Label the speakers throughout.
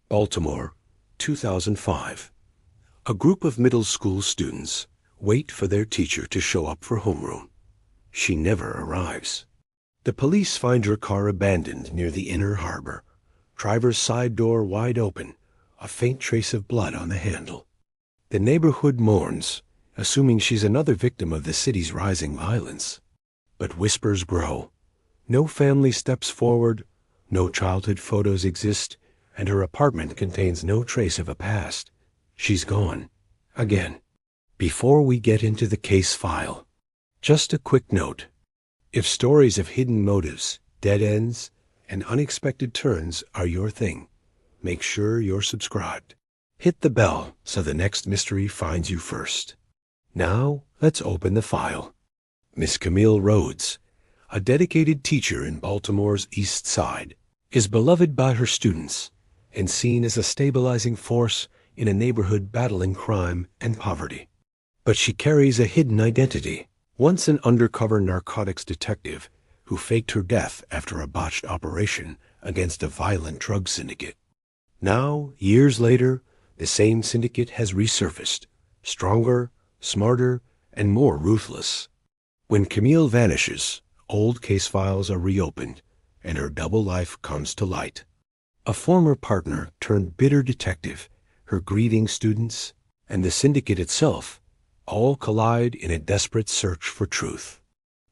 Speaker 1: Baltimore, 2005. A group of middle school students wait for their teacher to show up for homeroom. She never arrives. The police find her car abandoned near the inner harbor, driver's side door wide open, a faint trace of blood on the handle. The neighborhood mourns, assuming she's another victim of the city's rising violence. But whispers grow. No family steps forward, no childhood photos exist, and her apartment contains no trace of a past. She's gone. Again. Before we get into the case file, just a quick note. If stories of hidden motives, dead ends, and unexpected turns are your thing, make sure you're subscribed. Hit the bell so the next mystery finds you first. Now, let's open the file. Miss Camille Rhodes, a dedicated teacher in Baltimore's East Side, is beloved by her students and seen as a stabilizing force in a neighborhood battling crime and poverty. But she carries a hidden identity. Once an undercover narcotics detective who faked her death after a botched operation against a violent drug syndicate. Now, years later, the same syndicate has resurfaced, stronger, smarter, and more ruthless. When Camille vanishes, old case files are reopened, and her double life comes to light. A former partner turned bitter detective, her grieving students, and the syndicate itself all collide in a desperate search for truth.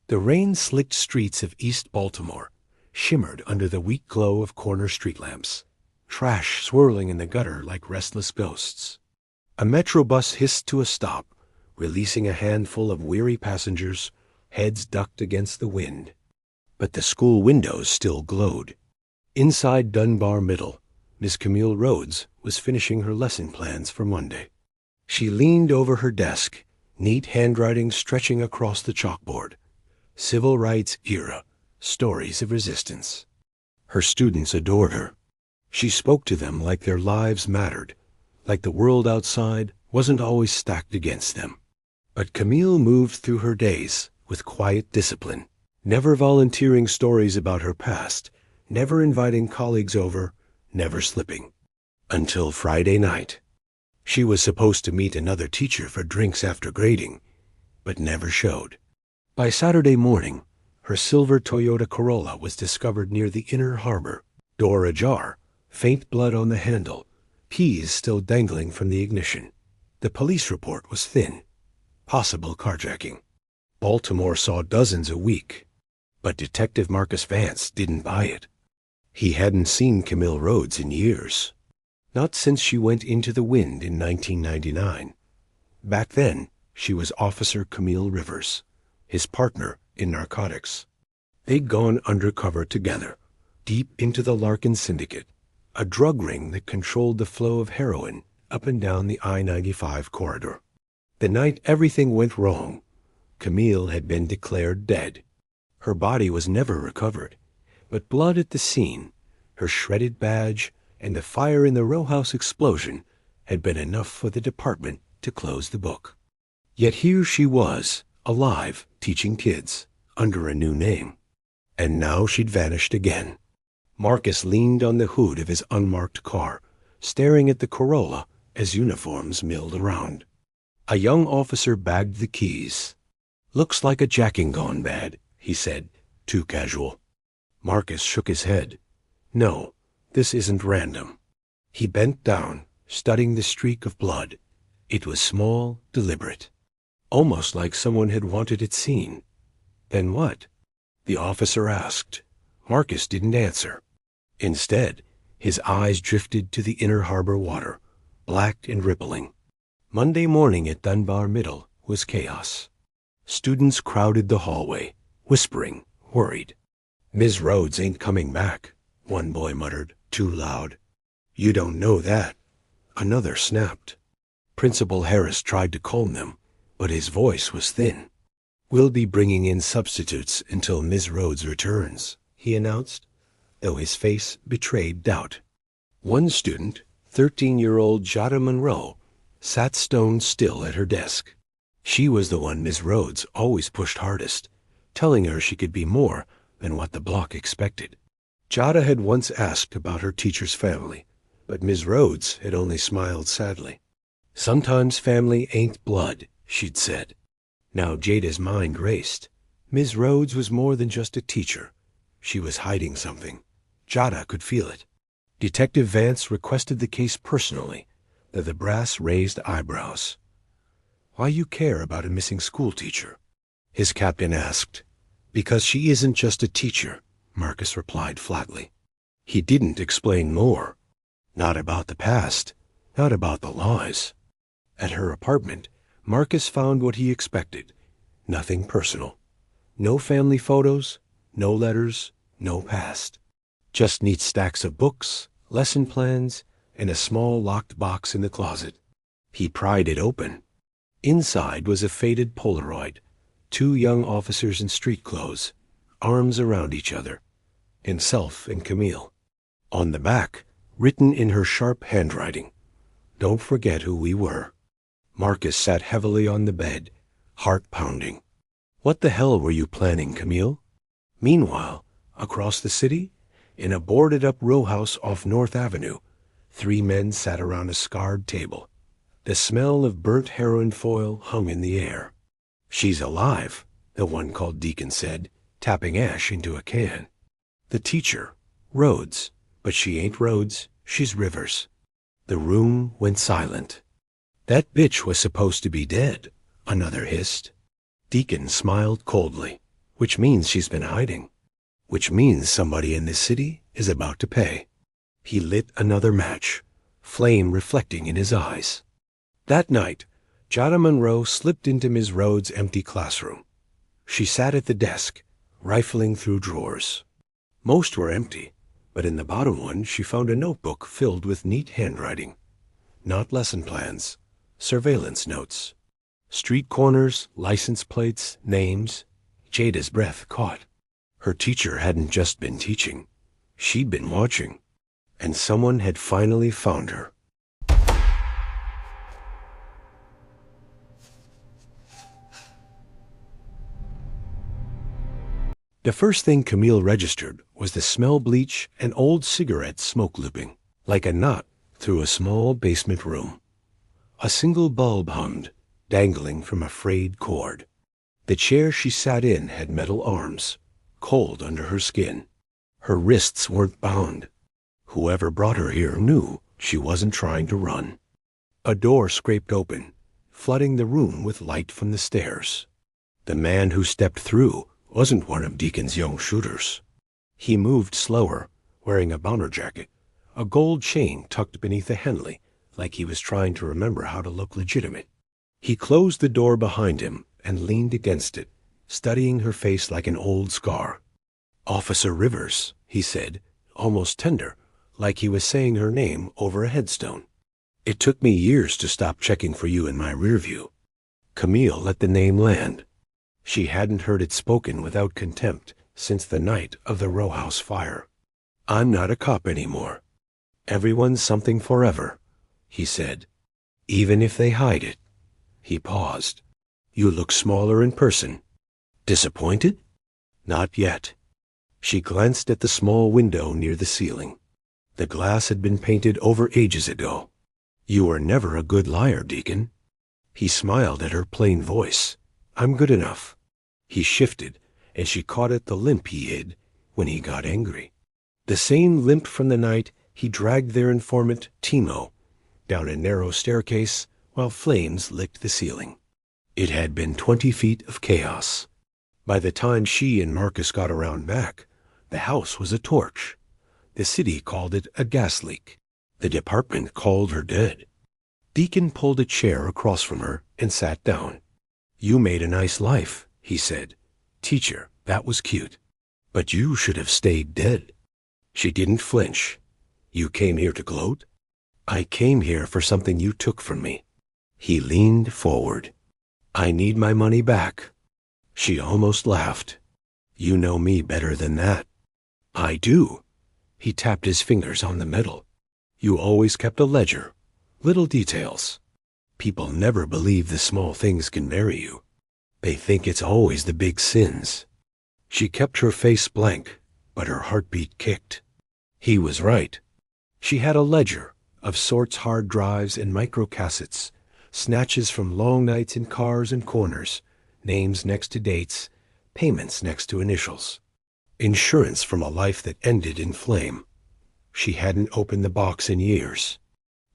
Speaker 1: The rain-slicked streets of East Baltimore shimmered under the weak glow of corner street lamps, trash swirling in the gutter like restless ghosts. A metro bus hissed to a stop, releasing a handful of weary passengers, heads ducked against the wind. But the school windows still glowed. Inside Dunbar Middle, Miss Camille Rhodes was finishing her lesson plans for Monday. She leaned over her desk, neat handwriting stretching across the chalkboard. Civil rights era, stories of resistance. Her students adored her. She spoke to them like their lives mattered, like the world outside wasn't always stacked against them. But Camille moved through her days with quiet discipline, never volunteering stories about her past, never inviting colleagues over, never slipping. Until Friday night. She was supposed to meet another teacher for drinks after grading, but never showed. By Saturday morning, her silver Toyota Corolla was discovered near the inner harbor, door ajar, faint blood on the handle, keys still dangling from the ignition. The police report was thin. Possible carjacking. Baltimore saw dozens a week, but Detective Marcus Vance didn't buy it. He hadn't seen Camille Rhodes in years. Not since she went into the wind in 1999. Back then, she was Officer Camille Rivers, his partner in narcotics. They'd gone undercover together, deep into the Larkin Syndicate, a drug ring that controlled the flow of heroin up and down the I-95 corridor. The night everything went wrong, Camille had been declared dead. Her body was never recovered, but blood at the scene, her shredded badge, and the fire in the row house explosion had been enough for the department to close the book. Yet here she was, alive, teaching kids, under a new name. And now she'd vanished again. Marcus leaned on the hood of his unmarked car, staring at the Corolla as uniforms milled around. A young officer bagged the keys. "Looks like a jacking gone bad," he said, too casual. Marcus shook his head. "No. This isn't random." He bent down, studying the streak of blood. It was small, deliberate, almost like someone had wanted it seen. "Then what?" the officer asked. Marcus didn't answer. Instead, his eyes drifted to the inner harbor water, black and rippling. Monday morning at Dunbar Middle was chaos. Students crowded the hallway, whispering, worried. "Ms. Rhodes ain't coming back," one boy muttered, too loud. "You don't know that," another snapped. Principal Harris tried to calm them, but his voice was thin. "We'll be bringing in substitutes until Ms. Rhodes returns," he announced, though his face betrayed doubt. One student, 13-year-old Jada Monroe, sat stone still at her desk. She was the one Ms. Rhodes always pushed hardest, telling her she could be more than what the block expected. Jada had once asked about her teacher's family, But Ms. Rhodes had only smiled sadly. "Sometimes family ain't blood," she'd said. Now Jada's mind raced. Ms. Rhodes was more than just a teacher. She was hiding something. Jada could feel it. Detective Vance requested the case personally. The brass raised eyebrows. "Why you care about a missing schoolteacher?" his captain asked. "Because she isn't just a teacher," Marcus replied flatly. He didn't explain more. Not about the past, not about the lies. At her apartment, Marcus found what he expected. Nothing personal. No family photos, no letters, no past. Just neat stacks of books, lesson plans, and a small locked box in the closet. He pried it open. Inside was a faded Polaroid. 2 young officers in street clothes, arms around each other. Himself and Camille. On the back, written in her sharp handwriting, "Don't forget who we were." Marcus sat heavily on the bed, heart pounding. What the hell were you planning, Camille? Meanwhile, across the city, in a boarded-up row house off North Avenue, 3 men sat around a scarred table. The smell of burnt heroin foil hung in the air. "She's alive," the one called Deacon said, tapping ash into a can. "The teacher, Rhodes, but she ain't Rhodes, she's Rivers." The room went silent. "That bitch was supposed to be dead," another hissed. Deacon smiled coldly. "Which means she's been hiding. Which means somebody in this city is about to pay." He lit another match, flame reflecting in his eyes. That night, Jada Monroe slipped into Ms. Rhodes' empty classroom. She sat at the desk, rifling through drawers. Most were empty, but in the bottom one she found a notebook filled with neat handwriting. Not lesson plans, surveillance notes. Street corners, license plates, names. Jada's breath caught. Her teacher hadn't just been teaching. She'd been watching. And someone had finally found her. The first thing Camille registered was the smell bleach and old cigarette smoke looping, like a knot through a small basement room. A single bulb hummed, dangling from a frayed cord. The chair she sat in had metal arms, cold under her skin. Her wrists weren't bound. Whoever brought her here knew she wasn't trying to run. A door scraped open, flooding the room with light from the stairs. The man who stepped through wasn't one of Deacon's young shooters. He moved slower, wearing a bomber jacket, a gold chain tucked beneath a Henley, like he was trying to remember how to look legitimate. He closed the door behind him and leaned against it, studying her face like an old scar. "Officer Rivers," he said, almost tender, like he was saying her name over a headstone. "It took me years to stop checking for you in my rear view." Camille let the name land. She hadn't heard it spoken without contempt since the night of the row house fire. "I'm not a cop anymore. Everyone's something forever," he said. "Even if they hide it." He paused. "You look smaller in person." "Disappointed?" "Not yet." She glanced at the small window near the ceiling. The glass had been painted over ages ago. "You were never a good liar, Deacon." He smiled at her plain voice. "I'm good enough." He shifted, and she caught at the limp he hid when he got angry. The same limp from the night he dragged their informant, Timo, down a narrow staircase while flames licked the ceiling. It had been 20 feet of chaos. By the time she and Marcus got around back, the house was a torch. The city called it a gas leak. The department called her dead. Deacon pulled a chair across from her and sat down. "You made a nice life," he said. "Teacher, that was cute. But you should have stayed dead." She didn't flinch. "You came here to gloat?" "I came here for something you took from me." He leaned forward. "I need my money back." She almost laughed. "You know me better than that." "I do." He tapped his fingers on the metal. "You always kept a ledger. Little details. People never believe the small things can marry you. They think it's always the big sins." She kept her face blank, but her heartbeat kicked. He was right. She had a ledger, of sorts, hard drives and microcassettes, snatches from long nights in cars and corners, names next to dates, payments next to initials. Insurance from a life that ended in flame. She hadn't opened the box in years.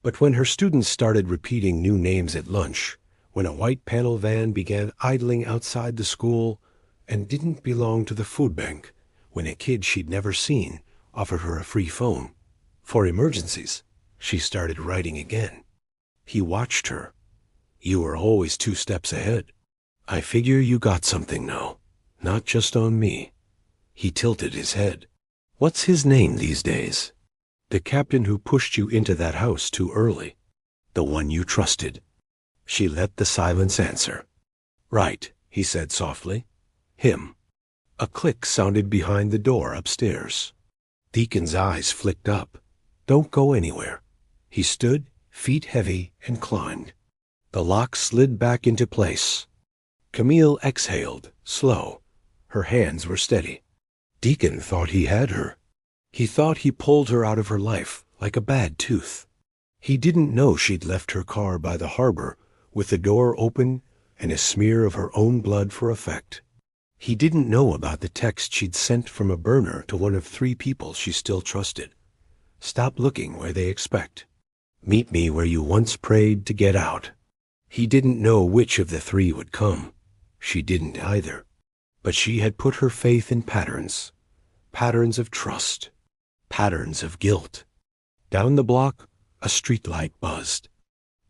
Speaker 1: But when her students started repeating new names at lunch, when a white panel van began idling outside the school and didn't belong to the food bank, when a kid she'd never seen offered her a free phone for emergencies, she started writing again. He watched her. You were always 2 steps ahead. I figure you got something now, not just on me. He tilted his head. What's his name these days? The captain who pushed you into that house too early. The one you trusted. She let the silence answer. Right, he said softly. Him. A click sounded behind the door upstairs. Deacon's eyes flicked up. Don't go anywhere. He stood, feet heavy, and climbed. The lock slid back into place. Camille exhaled, slow. Her hands were steady. Deacon thought he had her. He thought he pulled her out of her life like a bad tooth. He didn't know she'd left her car by the harbor with the door open and a smear of her own blood for effect. He didn't know about the text she'd sent from a burner to one of 3 people she still trusted. Stop looking where they expect. Meet me where you once prayed to get out. He didn't know which of the 3 would come. She didn't either. But she had put her faith in patterns. Patterns of trust. Patterns of guilt. Down the block, a streetlight buzzed.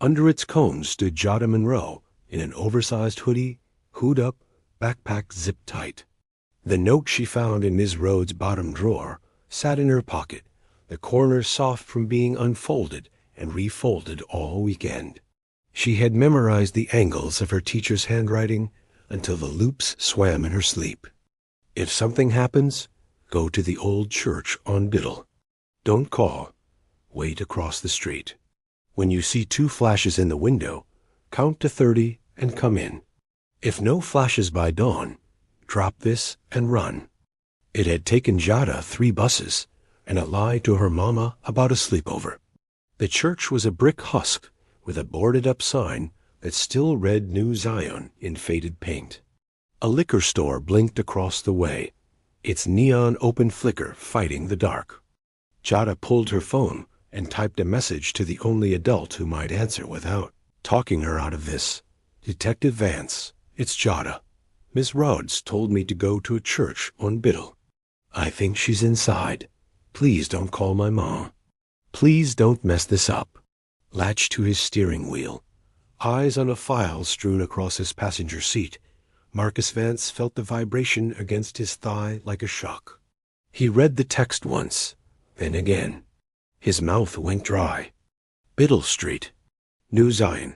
Speaker 1: Under its cone stood Jada Monroe in an oversized hoodie, hood up, backpack zipped tight. The note she found in Ms. Rhodes' bottom drawer sat in her pocket, the corners soft from being unfolded and refolded all weekend. She had memorized the angles of her teacher's handwriting until the loops swam in her sleep. If something happens, go to the old church on Biddle. Don't call. Wait across the street. When you see 2 flashes in the window, count to 30 and come in. If no flashes by dawn, drop this and run. It had taken Jada 3 buses and a lie to her mama about a sleepover. The church was a brick husk with a boarded-up sign that still read New Zion in faded paint. A liquor store blinked across the way, its neon open flicker fighting the dark. Jada pulled her phone and typed a message to the only adult who might answer without talking her out of this. Detective Vance, it's Jada. Miss Rhodes told me to go to a church on Biddle. I think she's inside. Please don't call my mom. Please don't mess this up. Latched to his steering wheel, eyes on a file strewn across his passenger seat, Marcus Vance felt the vibration against his thigh like a shock. He read the text once, then again. His mouth went dry. Biddle Street. New Zion.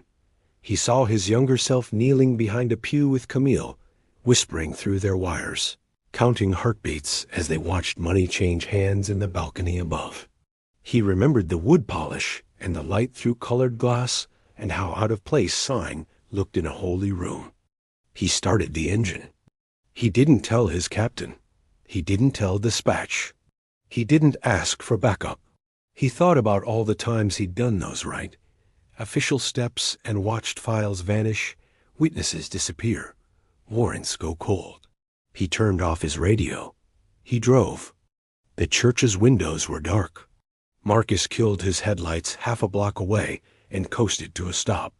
Speaker 1: He saw his younger self kneeling behind a pew with Camille, whispering through their wires, counting heartbeats as they watched money change hands in the balcony above. He remembered the wood polish and the light through colored glass and how out-of-place sign looked in a holy room. He started the engine. He didn't tell his captain. He didn't tell dispatch. He didn't ask for backup. He thought about all the times he'd done those right. Official steps and watched files vanish, witnesses disappear, warrants go cold. He turned off his radio. He drove. The church's windows were dark. Marcus killed his headlights half a block away and coasted to a stop.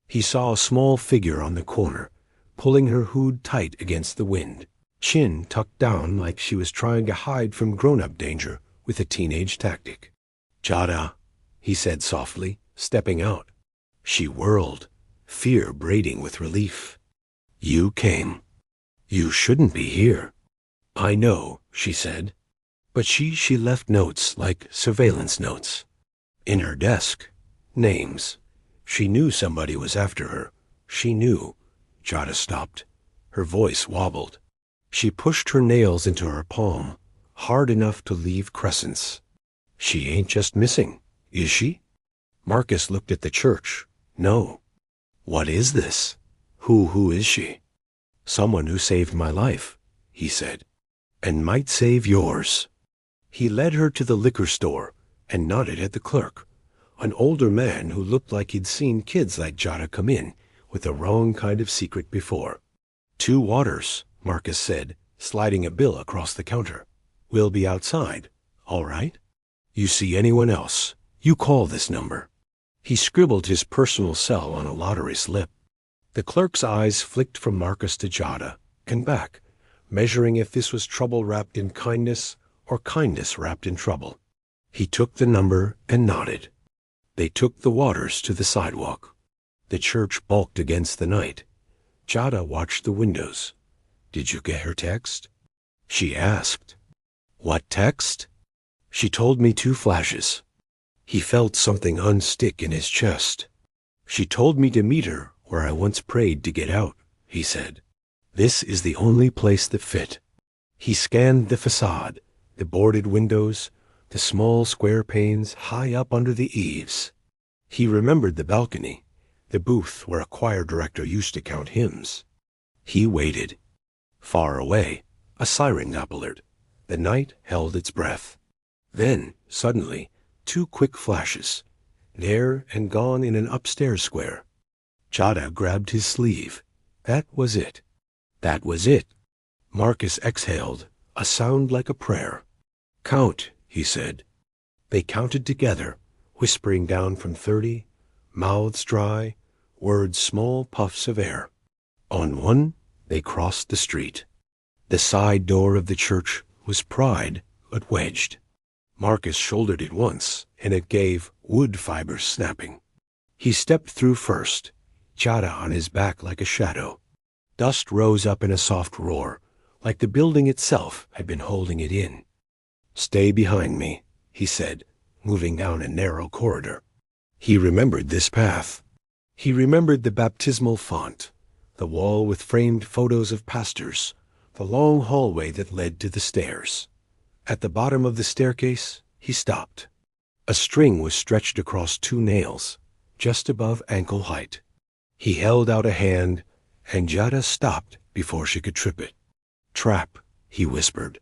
Speaker 1: He saw a small figure on the corner, pulling her hood tight against the wind, chin tucked down like she was trying to hide from grown-up danger with a teenage tactic. Jada, he said softly, stepping out. She whirled, fear braiding with relief. You came. You shouldn't be here. I know, she said. But she left notes like surveillance notes. In her desk, names. She knew somebody was after her. She knew. Jada stopped. Her voice wobbled. She pushed her nails into her palm, hard enough to leave crescents. She ain't just missing, is she? Marcus looked at the church. No. What is this? Who is she? Someone who saved my life, he said, and might save yours. He led her to the liquor store and nodded at the clerk, an older man who looked like he'd seen kids like Jada come in with the wrong kind of secret before. 2 waters, Marcus said, sliding a bill across the counter. We'll be outside, all right? You see anyone else, you call this number. He scribbled his personal cell on a lottery slip. The clerk's eyes flicked from Marcus to Jada and back, measuring if this was trouble wrapped in kindness or kindness wrapped in trouble. He took the number and nodded. They took the waters to the sidewalk. The church bulked against the night. Jada watched the windows. Did you get her text? She asked. What text? She told me 2 flashes. He felt something unstick in his chest. She told me to meet her where I once prayed to get out, he said. This is the only place that fit. He scanned the facade, the boarded windows, the small square panes high up under the eaves. He remembered the balcony, the booth where a choir director used to count hymns. He waited. Far away, a siren gobbled. The night held its breath. Then, suddenly, 2 quick flashes, there and gone in an upstairs square. Jada grabbed his sleeve. That was it. That was it. Marcus exhaled, a sound like a prayer. Count, he said. They counted together, whispering down from 30, mouths dry, words small puffs of air. On 1, they crossed the street. The side door of the church was pried but wedged. Marcus shouldered it once, and it gave wood fibers snapping. He stepped through first, Jada on his back like a shadow. Dust rose up in a soft roar, like the building itself had been holding it in. Stay behind me, he said, moving down a narrow corridor. He remembered this path. He remembered the baptismal font, the wall with framed photos of pastors, the long hallway that led to the stairs. At the bottom of the staircase, he stopped. A string was stretched across 2 nails, just above ankle height. He held out a hand, and Jada stopped before she could trip it. Trap, he whispered.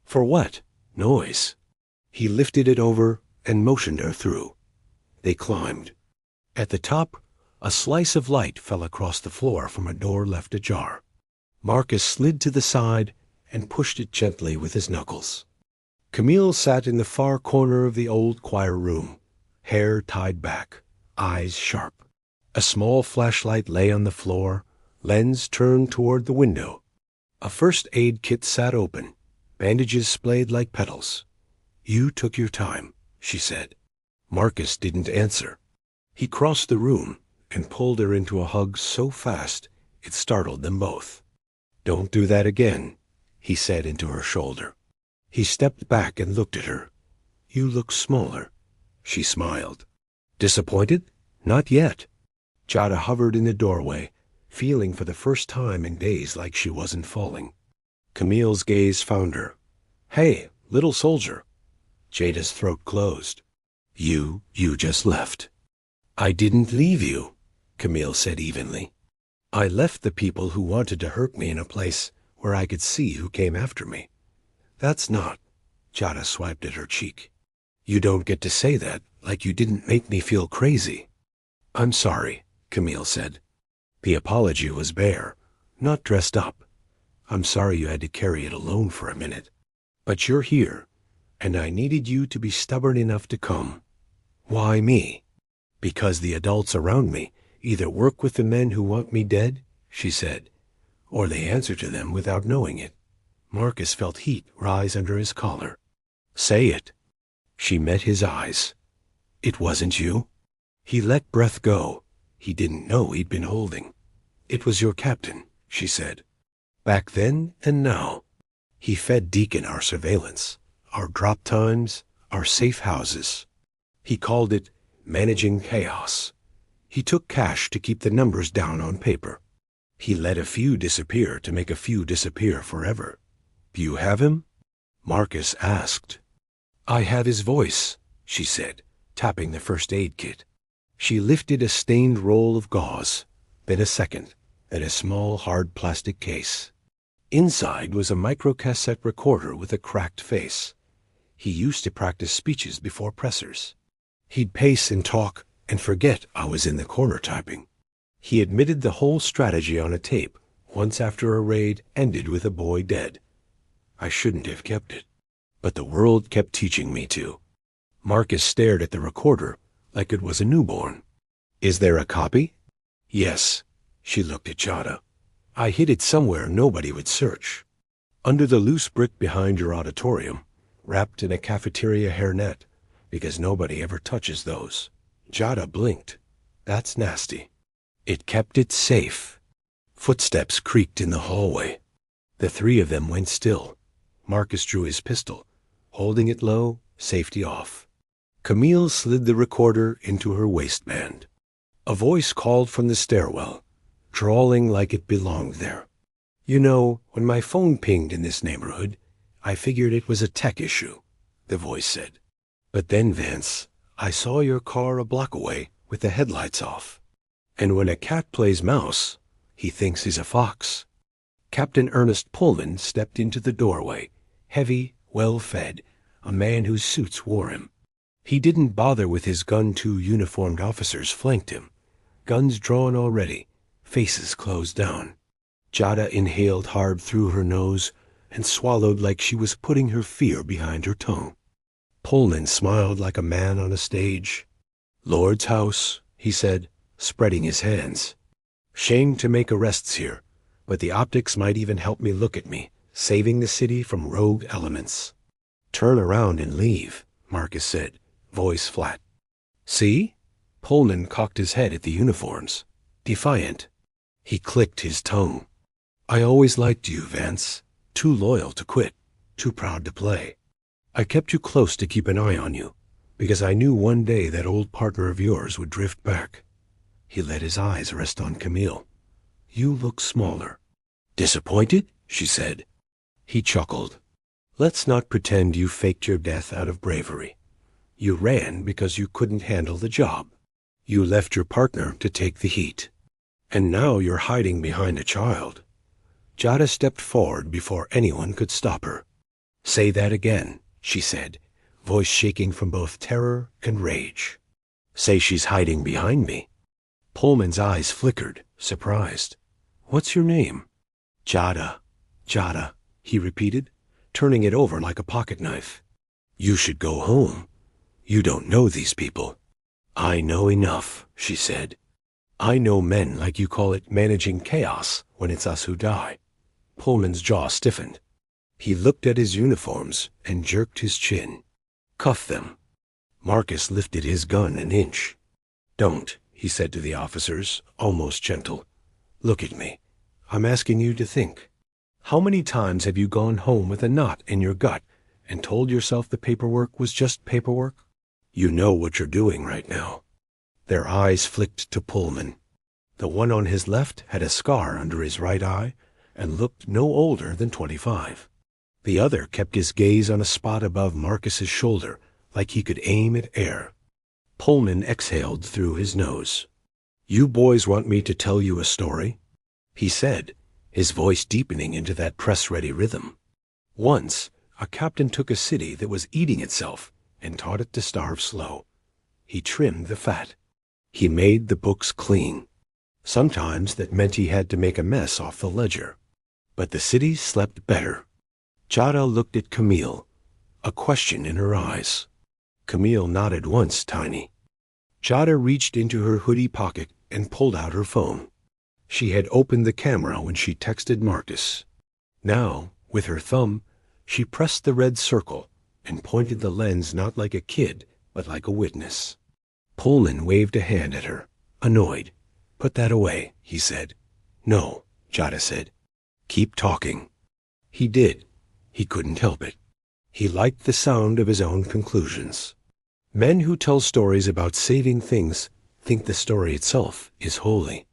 Speaker 1: For what? Noise. He lifted it over and motioned her through. They climbed. At the top, a slice of light fell across the floor from a door left ajar. Marcus slid to the side and pushed it gently with his knuckles. Camille sat in the far corner of the old choir room, hair tied back, eyes sharp. A small flashlight lay on the floor, lens turned toward the window. A first aid kit sat open, bandages splayed like petals. You took your time, she said. Marcus didn't answer. He crossed the room and pulled her into a hug so fast it startled them both. Don't do that again, he said into her shoulder. He stepped back and looked at her. You look smaller. She smiled. Disappointed? Not yet. Jada hovered in the doorway, feeling for the first time in days like she wasn't falling. Camille's gaze found her. Hey, little soldier. Jada's throat closed. You just left. I didn't leave you, Camille said evenly. I left the people who wanted to hurt me in a place where I could see who came after me. That's not. Jada swiped at her cheek. You don't get to say that like you didn't make me feel crazy. I'm sorry, Camille said. The apology was bare, not dressed up. I'm sorry you had to carry it alone for a minute. But you're here, and I needed you to be stubborn enough to come. Why me? Because the adults around me either work with the men who want me dead, she said, or they answer to them without knowing it. Marcus felt heat rise under his collar. Say it. She met his eyes. It wasn't you. He let breath go. He didn't know he'd been holding. It was your captain, she said. Back then and now. He fed Deacon our surveillance, our drop times, our safe houses. He called it managing chaos. He took cash to keep the numbers down on paper. He let a few disappear to make a few disappear forever. Do you have him? Marcus asked. I have his voice, she said, tapping the first aid kit. She lifted a stained roll of gauze, then a second, and a small hard plastic case. Inside was a microcassette recorder with a cracked face. He used to practice speeches before pressers. He'd pace and talk and forget I was in the corner typing. He admitted the whole strategy on a tape once after a raid ended with a boy dead. I shouldn't have kept it, but the world kept teaching me to. Marcus stared at the recorder like it was a newborn. Is there a copy? Yes. She looked at Chada. I hid it somewhere nobody would search. Under the loose brick behind your auditorium, wrapped in a cafeteria hairnet, because nobody ever touches those. Chada blinked. That's nasty. It kept it safe. Footsteps creaked in the hallway. The three of them went still. Marcus drew his pistol, holding it low, safety off. Camille slid the recorder into her waistband. A voice called from the stairwell, drawling like it belonged there. You know, when my phone pinged in this neighborhood, I figured it was a tech issue, the voice said. But then, Vance, I saw your car a block away with the headlights off. And when a cat plays mouse, he thinks he's a fox. Captain Ernest Pullman stepped into the doorway, heavy, well-fed, a man whose suits wore him. He didn't bother with his gun. Two uniformed officers flanked him, guns drawn already, faces closed down. Chada inhaled hard through her nose and swallowed like she was putting her fear behind her tongue. Pullman smiled like a man on a stage. Lord's house, he said, spreading his hands. Shame to make arrests here, but the optics might even help me look at me, saving the city from rogue elements. Turn around and leave, Marcus said, voice flat. See? Pullman cocked his head at the uniforms, defiant. He clicked his tongue. I always liked you, Vance. Too loyal to quit, too proud to play. I kept you close to keep an eye on you, because I knew one day that old partner of yours would drift back. He let his eyes rest on Camille. You look smaller. Disappointed? She said. He chuckled. Let's not pretend you faked your death out of bravery. You ran because you couldn't handle the job. You left your partner to take the heat. And now you're hiding behind a child. Chada stepped forward before anyone could stop her. Say that again, she said, voice shaking from both terror and rage. Say she's hiding behind me. Pullman's eyes flickered, surprised. What's your name? Chada. Chada, he repeated, turning it over like a pocket knife. You should go home. You don't know these people. I know enough, she said. I know men like you call it managing chaos when it's us who die. Pullman's jaw stiffened. He looked at his uniforms and jerked his chin. Cuff them. Marcus lifted his gun an inch. Don't, he said to the officers, almost gentle. Look at me. I'm asking you to think. How many times have you gone home with a knot in your gut and told yourself the paperwork was just paperwork? You know what you're doing right now. Their eyes flicked to Pullman. The one on his left had a scar under his right eye and looked no older than 25. The other kept his gaze on a spot above Marcus's shoulder, like he could aim at air. Pullman exhaled through his nose. You boys want me to tell you a story? He said, his voice deepening into that press-ready rhythm. Once, a captain took a city that was eating itself and taught it to starve slow. He trimmed the fat. He made the books clean. Sometimes that meant he had to make a mess off the ledger. But the city slept better. Chada looked at Camille, a question in her eyes. Camille nodded once, Tiny. Chada reached into her hoodie pocket and pulled out her phone. She had opened the camera when she texted Marcus. Now, with her thumb, she pressed the red circle and pointed the lens not like a kid, but like a witness. Pullman waved a hand at her, annoyed. Put that away, he said. No, Chada said. Keep talking. He did. He couldn't help it. He liked the sound of his own conclusions. Men who tell stories about saving things think the story itself is holy.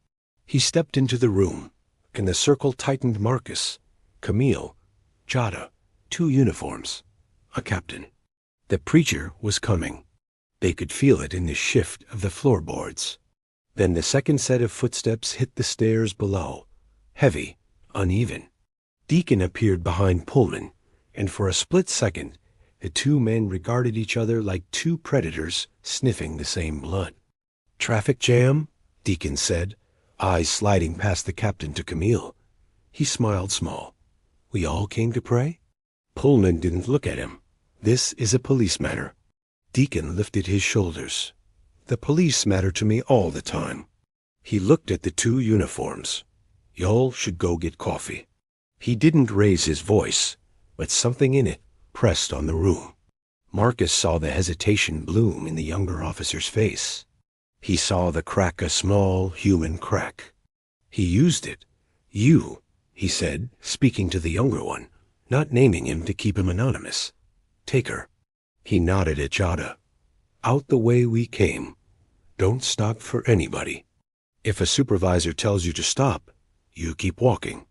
Speaker 1: He stepped into the room, and the circle tightened. Marcus, Camille, Chada, 2 uniforms, a captain. The preacher was coming. They could feel it in the shift of the floorboards. Then the second set of footsteps hit the stairs below, heavy, uneven. Deacon appeared behind Pullman, and for a split second, The two men regarded each other like two predators sniffing the same blood. "Traffic jam?" Deacon said, eyes sliding past the captain to Camille. He smiled small. "We all came to pray?" Pullman didn't look at him. "This is a police matter." Deacon lifted his shoulders. "The police matter to me all the time." He looked at the two uniforms. "Y'all should go get coffee." He didn't raise his voice, but something in it pressed on the room. Marcus saw the hesitation bloom in the younger officer's face. He saw the crack, a small human crack. He used it. "You," he said, speaking to the younger one, not naming him to keep him anonymous. "Take her." He nodded at Jada. "Out the way we came. Don't stop for anybody. If a supervisor tells you to stop, you keep walking."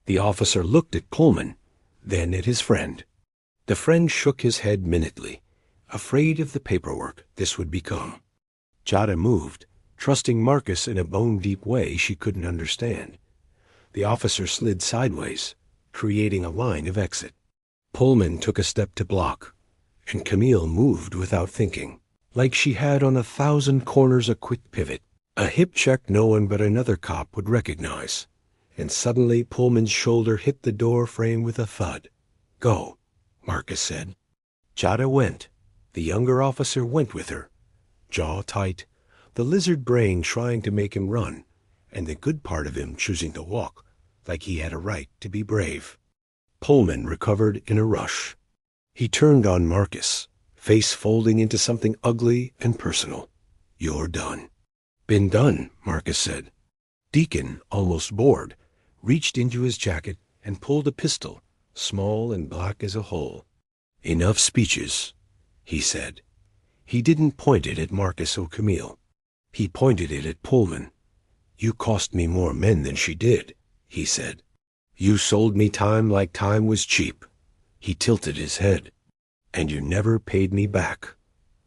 Speaker 1: The officer looked at Pullman, then at his friend. The friend shook his head minutely, afraid of the paperwork this would become. Jada moved, trusting Marcus in a bone-deep way she couldn't understand. The officer slid sideways, creating a line of exit. Pullman took a step to block, and Camille moved without thinking, like she had on 1,000 corners a quick pivot, a hip check no one but another cop would recognize. And suddenly Pullman's shoulder hit the door frame with a thud. "Go," Marcus said. Jada went. The younger officer went with her, jaw tight, the lizard brain trying to make him run, and the good part of him choosing to walk, like he had a right to be brave. Pullman recovered in a rush. He turned on Marcus, face folding into something ugly and personal. "You're done." "Been done," Marcus said. Deacon, almost bored, reached into his jacket and pulled a pistol, small and black as a hole. "Enough speeches," he said. He didn't point it at Marcus or Camille. He pointed it at Pullman. "You cost me more men than she did," he said. "You sold me time like time was cheap." He tilted his head. "And you never paid me back."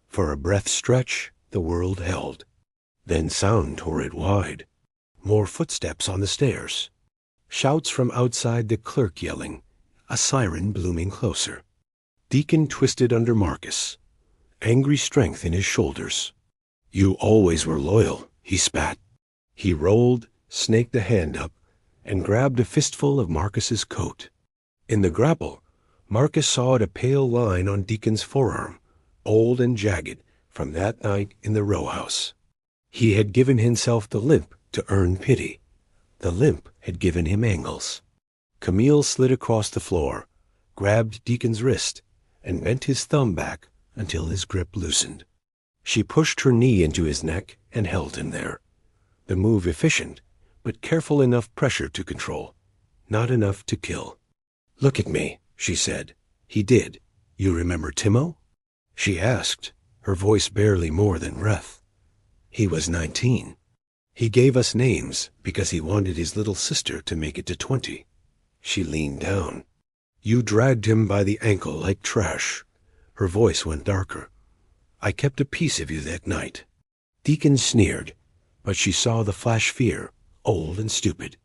Speaker 1: For a breath stretch, the world held. Then sound tore it wide. More footsteps on the stairs. Shouts from outside, the clerk yelling, a siren blooming closer. Deacon twisted under Marcus, angry strength in his shoulders. "You always were loyal," he spat. He rolled, snaked a hand up, and grabbed a fistful of Marcus's coat. In the grapple, Marcus saw a pale line on Deacon's forearm, old and jagged, from that night in the row house. He had given himself the limp to earn pity. The limp had given him angles. Camille slid across the floor, grabbed Deacon's wrist, and bent his thumb back until his grip loosened. She pushed her knee into his neck and held him there. The move efficient, but careful enough pressure to control, not enough to kill. "Look at me," she said. He did. "You remember Timo?" She asked, her voice barely more than breath. "He was 19. He gave us names because he wanted his little sister to make it to 20. She leaned down. "You dragged him by the ankle like trash." Her voice went darker. "I kept a piece of you that night." Deacon sneered, but she saw the flash fear, old and stupid.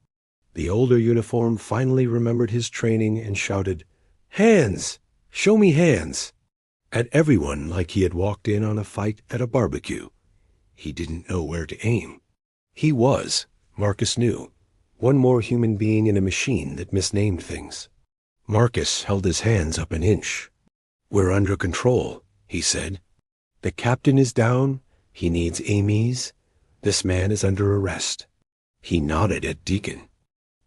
Speaker 1: The older uniform finally remembered his training and shouted, "Hands! Show me hands!" At everyone like he had walked in on a fight at a barbecue. He didn't know where to aim. He was, Marcus knew, one more human being in a machine that misnamed things. Marcus held his hands up an inch. "We're under control," he said. "The captain is down. He needs Amy's. This man is under arrest." He nodded at Deacon.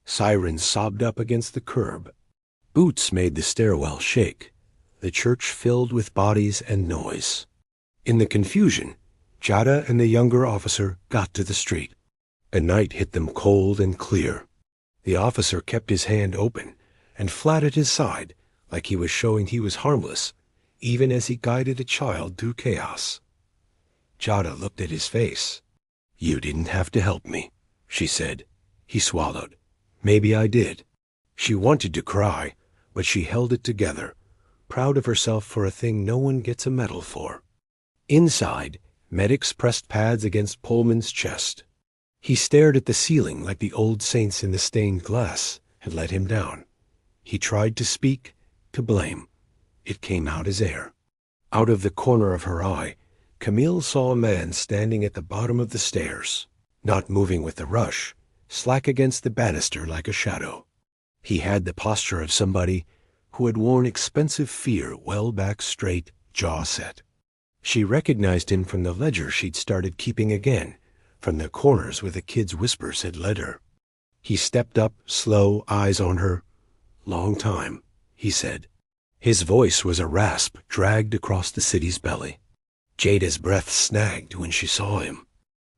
Speaker 1: Sirens sobbed up against the curb. Boots made the stairwell shake. The church filled with bodies and noise. In the confusion, Jada and the younger officer got to the street. A night hit them cold and clear. The officer kept his hand open and flat at his side, like he was showing he was harmless, even as he guided a child through chaos. Jada looked at his face. "You didn't have to help me," she said. He swallowed. "Maybe I did." She wanted to cry, but she held it together, proud of herself for a thing no one gets a medal for. Inside, medics pressed pads against Pullman's chest. He stared at the ceiling like the old saints in the stained glass had let him down. He tried to speak, to blame. it came out as air. Out of the corner of her eye, Camille saw a man standing at the bottom of the stairs, not moving with the rush, slack against the banister like a shadow. He had the posture of somebody who had worn expensive fear well back straight, jaw set. She recognized him from the ledger she'd started keeping again, from the corners where the kids' whispers had led her. He stepped up, slow, eyes on her. "Long time," he said. His voice was a rasp dragged across the city's belly. Jada's breath snagged when she saw him.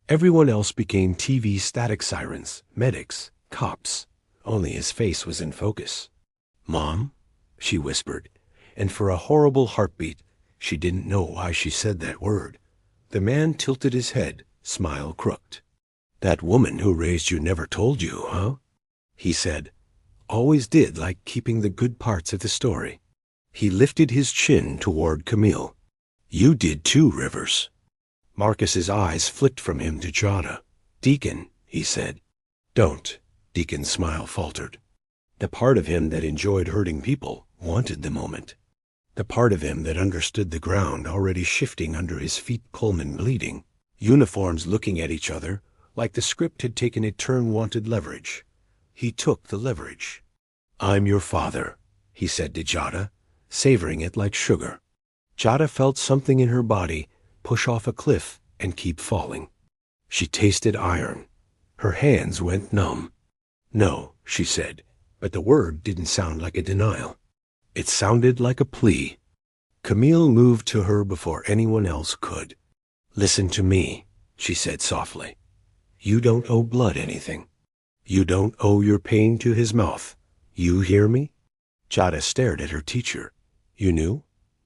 Speaker 1: Everyone else became TV static sirens, medics, cops. Only his face was in focus. "Mom?" she whispered, and for a horrible heartbeat, she didn't know why she said that word. The man tilted his head, smile crooked. "That woman who raised you never told you, huh?" he said. "Always did like keeping the good parts of the story." He lifted his chin toward Camille. "You did too, Rivers." Marcus's eyes flicked from him to Jada. "Deacon," he said. "Don't." Deacon's smile faltered. The part of him that enjoyed hurting people wanted the moment. The part of him that understood the ground already shifting under his feet, Coleman bleeding. Uniforms looking at each other, like the script had taken a turn wanted leverage. He took the leverage. "I'm your father," he said to Jada, savoring it like sugar. Jada felt something in her body push off a cliff and keep falling. She tasted iron. Her hands went numb. "No," she said, but the word didn't sound like a denial. It sounded like a plea. Camille moved to her before anyone else could. "Listen to me," she said softly. "You don't owe Blood anything. You don't owe your pain to his mouth. You hear me?" Jada stared at her teacher. "You knew?"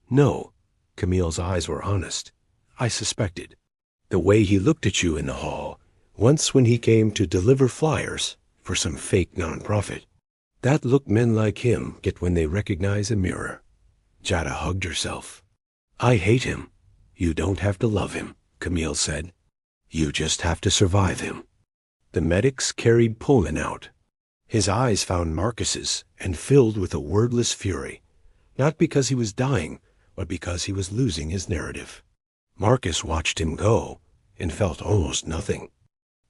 Speaker 1: "No." Camille's eyes were honest. "I suspected. The way he looked at you in the hall, once when he came to deliver flyers for some fake nonprofit. That look men like him get when they recognize a mirror." Jada hugged herself. "I hate him." "You don't have to love him," Camille said. "You just have to survive him." The medics carried Pullman out. His eyes found Marcus's and filled with a wordless fury, not because he was dying, but because he was losing his narrative. Marcus watched him go and felt almost nothing.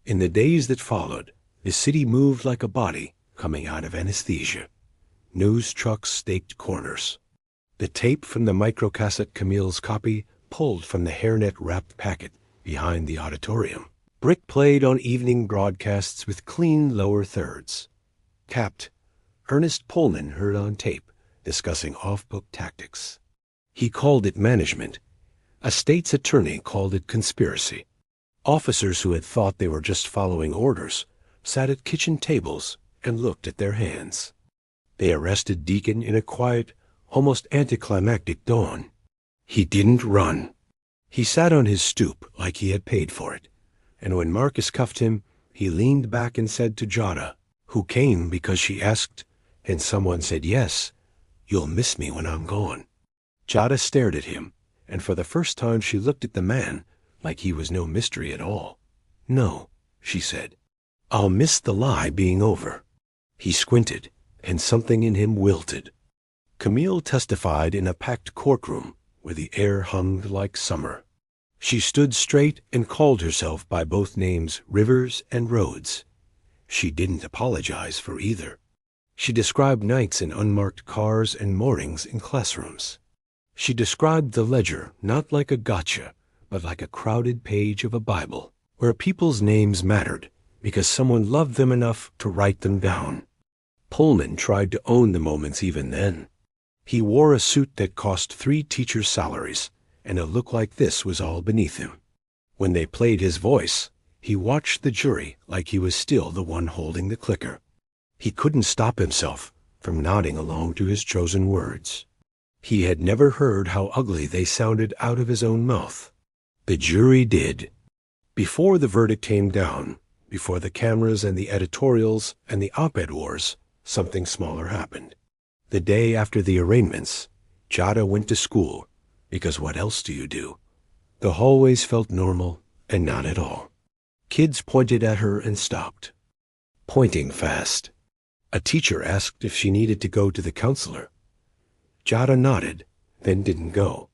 Speaker 1: In the days that followed, the city moved like a body coming out of anesthesia. News trucks staked corners. The tape from the microcassette Camille's copy pulled from the hairnet-wrapped packet behind the auditorium. Brick played on evening broadcasts with clean lower thirds. Capped, Ernest Pullman heard on tape discussing off-book tactics. He called it management. A state's attorney called it conspiracy. Officers who had thought they were just following orders sat at kitchen tables and looked at their hands. They arrested Deacon in a quiet, almost anticlimactic dawn. He didn't run. He sat on his stoop like he had paid for it, and when Marcus cuffed him, he leaned back and said to Jada, who came because she asked, and someone said yes, "You'll miss me when I'm gone." Jada stared at him, and for the first time she looked at the man like he was no mystery at all. "No," she said. "I'll miss the lie being over." He squinted, and something in him wilted. Camille testified in a packed courtroom where the air hummed like summer. She stood straight and called herself by both names, Rivers and Rhodes. She didn't apologize for either. She described nights in unmarked cars and mornings in classrooms. She described the ledger not like a gotcha, but like a crowded page of a Bible, where people's names mattered because someone loved them enough to write them down. Pullman tried to own the moments even then. He wore a suit that cost 3 teachers' salaries, and a look like this was all beneath him. When they played his voice, he watched the jury like he was still the one holding the clicker. He couldn't stop himself from nodding along to his chosen words. He had never heard how ugly they sounded out of his own mouth. The jury did. Before the verdict came down, before the cameras and the editorials and the op-ed wars, something smaller happened. The day after the arraignments, Jada went to school, because what else do you do? The hallways felt normal and not at all. Kids pointed at her and stopped, pointing fast. A teacher asked if she needed to go to the counselor. Jada nodded, then didn't go.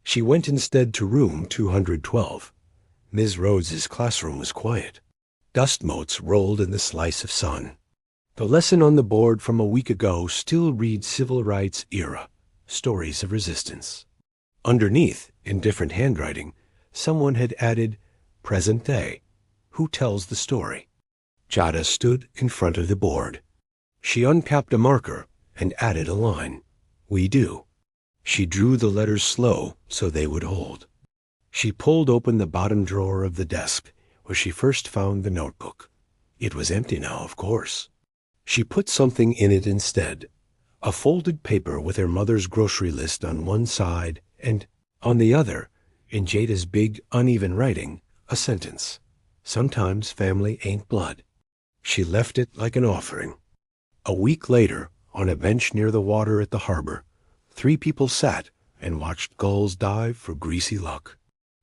Speaker 1: She went instead to room 212. Ms. Rhodes's classroom was quiet. Dust motes rolled in the slice of sun. The lesson on the board from a week ago still reads Civil Rights Era, Stories of Resistance. Underneath, in different handwriting, someone had added, Present Day. Who tells the story? Jada stood in front of the board. She uncapped a marker and added a line. We do. She drew the letters slow so they would hold. She pulled open the bottom drawer of the desk where she first found the notebook. It was empty now, of course. She put something in it instead, a folded paper with her mother's grocery list on one side and, on the other, in Jada's big, uneven writing, a sentence. Sometimes family ain't blood. She left it like an offering. A week later, on a bench near the water at the harbor, 3 people sat and watched gulls dive for greasy luck.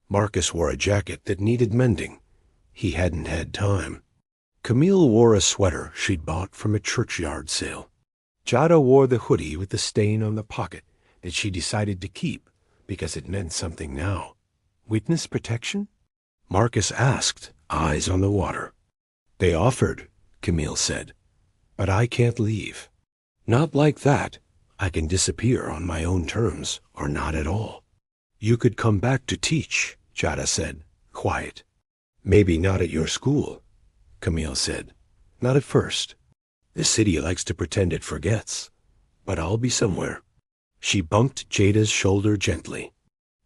Speaker 1: Marcus wore a jacket that needed mending. He hadn't had time. Camille wore a sweater she'd bought from a churchyard sale. Jada wore the hoodie with the stain on the pocket that she decided to keep because it meant something now. Witness protection? Marcus asked, eyes on the water. They offered, Camille said, but I can't leave. Not like that. I can disappear on my own terms or not at all. You could come back to teach, Jada said, quiet. Maybe not at your school, Camille said. Not at first. The city likes to pretend it forgets. But I'll be somewhere. She bumped Jada's shoulder gently.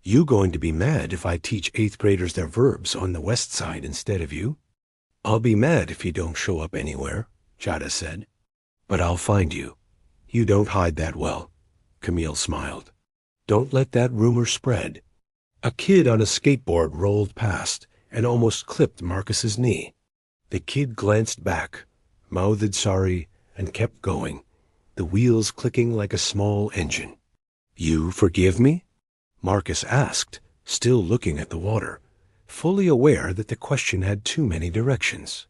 Speaker 1: You going to be mad if I teach 8th graders their verbs on the west side instead of you? I'll be mad if you don't show up anywhere, Jada said. But I'll find you. You don't hide that well, Camille smiled. Don't let that rumor spread. A kid on a skateboard rolled past and almost clipped Marcus's knee. The kid glanced back, mouthed sorry, and kept going, the wheels clicking like a small engine. You forgive me? Marcus asked, still looking at the water, fully aware that the question had too many directions.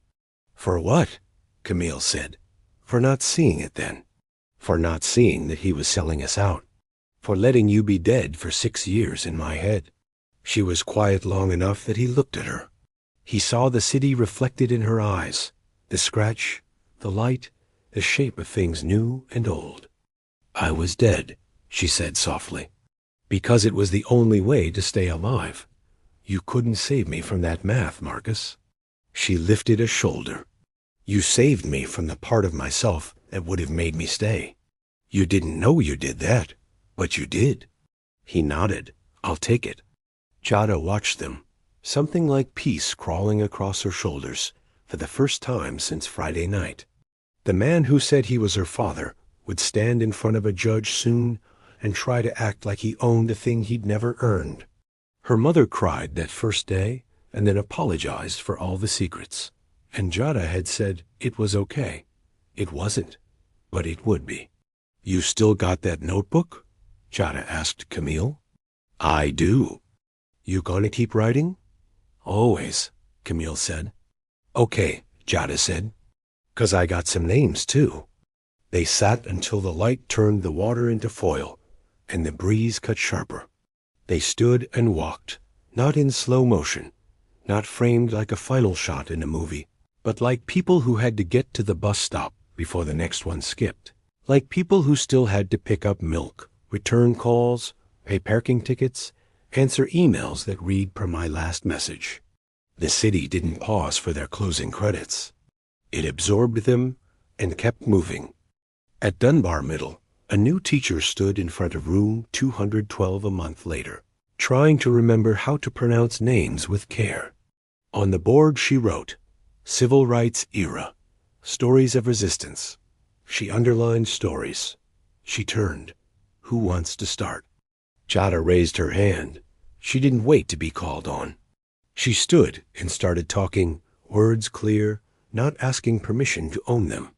Speaker 1: For what? Camille said. For not seeing it then. For not seeing that he was selling us out. For letting you be dead for 6 years in my head. She was quiet long enough that he looked at her. He saw the city reflected in her eyes, the scratch, the light, the shape of things new and old. I was dead, she said softly, because it was the only way to stay alive. You couldn't save me from that math, Marcus. She lifted a shoulder. You saved me from the part of myself that would have made me stay. You didn't know you did that, but you did. He nodded. I'll take it. Jada watched them, something like peace crawling across her shoulders for the first time since Friday night. The man who said he was her father would stand in front of a judge soon and try to act like he owned a thing he'd never earned. Her mother cried that first day and then apologized for all the secrets. And Jada had said it was okay. It wasn't, but it would be. You still got that notebook? Jada asked Camille. I do. You gonna keep writing? Always, Camille said. Okay, Jada said. 'Cause I got some names too. They sat until the light turned the water into foil and the breeze cut sharper. They stood and walked, not in slow motion, not framed like a final shot in a movie, but like people who had to get to the bus stop before the next one skipped, like people who still had to pick up milk, return calls, pay parking tickets, answer emails that read per my last message. The city didn't pause for their closing credits. It absorbed them and kept moving. At Dunbar Middle, a new teacher stood in front of room 212 a month later, trying to remember how to pronounce names with care. On the board she wrote, Civil Rights Era, Stories of Resistance. She underlined stories. She turned. Who wants to start? Jada raised her hand. She didn't wait to be called on. She stood and started talking, words clear, not asking permission to own them.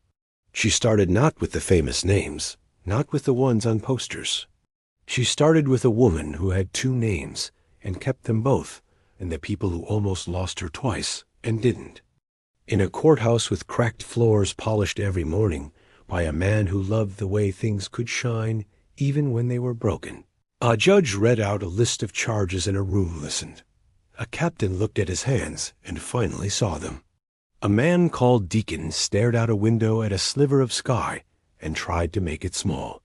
Speaker 1: She started not with the famous names, not with the ones on posters. She started with a woman who had 2 names and kept them both, and the people who almost lost her twice and didn't. In a courthouse with cracked floors polished every morning by a man who loved the way things could shine even when they were broken. A judge read out a list of charges and a room listened. A captain looked at his hands and finally saw them. A man called Deacon stared out a window at a sliver of sky and tried to make it small.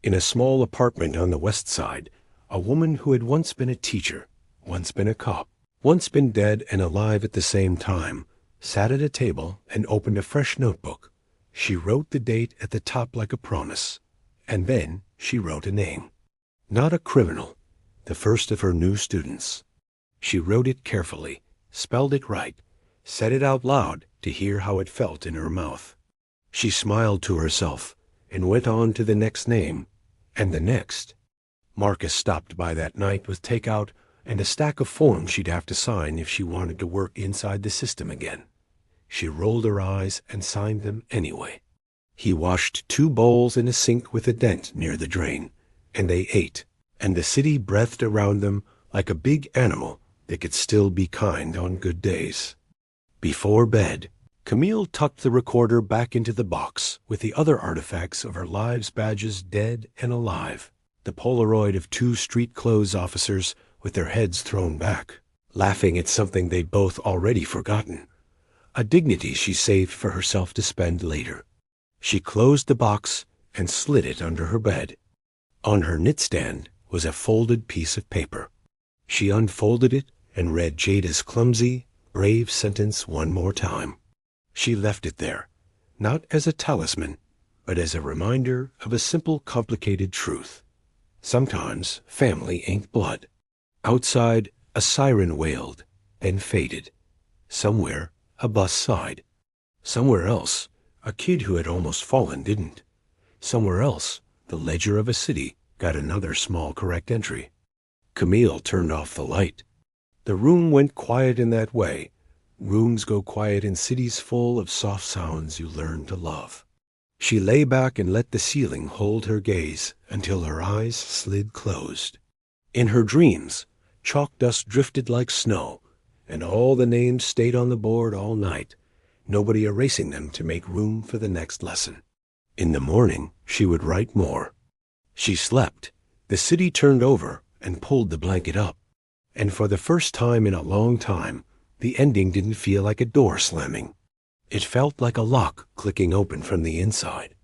Speaker 1: In a small apartment on the west side, a woman who had once been a teacher, once been a cop, once been dead and alive at the same time, sat at a table and opened a fresh notebook. She wrote the date at the top like a promise, and then she wrote a name. Not a criminal, the first of her new students. She wrote it carefully, spelled it right, said it out loud to hear how it felt in her mouth. She smiled to herself and went on to the next name, and the next. Marcus stopped by that night with takeout and a stack of forms she'd have to sign if she wanted to work inside the system again. She rolled her eyes and signed them anyway. He washed 2 bowls in a sink with a dent near the drain, and they ate, and the city breathed around them like a big animal that could still be kind on good days. Before bed, Camille tucked the recorder back into the box with the other artifacts of her lives badges dead and alive. The Polaroid of 2 street clothes officers with their heads thrown back, laughing at something they'd both already forgotten. A dignity she saved for herself to spend later. She closed the box and slid it under her bed. On her knitstand was a folded piece of paper. She unfolded it and read Jada's clumsy, brave sentence one more time. She left it there, not as a talisman, but as a reminder of a simple, complicated truth. Sometimes family ain't blood. Outside, a siren wailed and faded. Somewhere, a bus sighed. Somewhere else, a kid who had almost fallen didn't. Somewhere else, the ledger of a city got another small correct entry. Camille turned off the light. The room went quiet in that way. Rooms go quiet in cities full of soft sounds you learn to love. She lay back and let the ceiling hold her gaze until her eyes slid closed. In her dreams, chalk dust drifted like snow, and all the names stayed on the board all night, nobody erasing them to make room for the next lesson. In the morning, she would write more. She slept. The city turned over and pulled the blanket up. And for the first time in a long time, the ending didn't feel like a door slamming. It felt like a lock clicking open from the inside.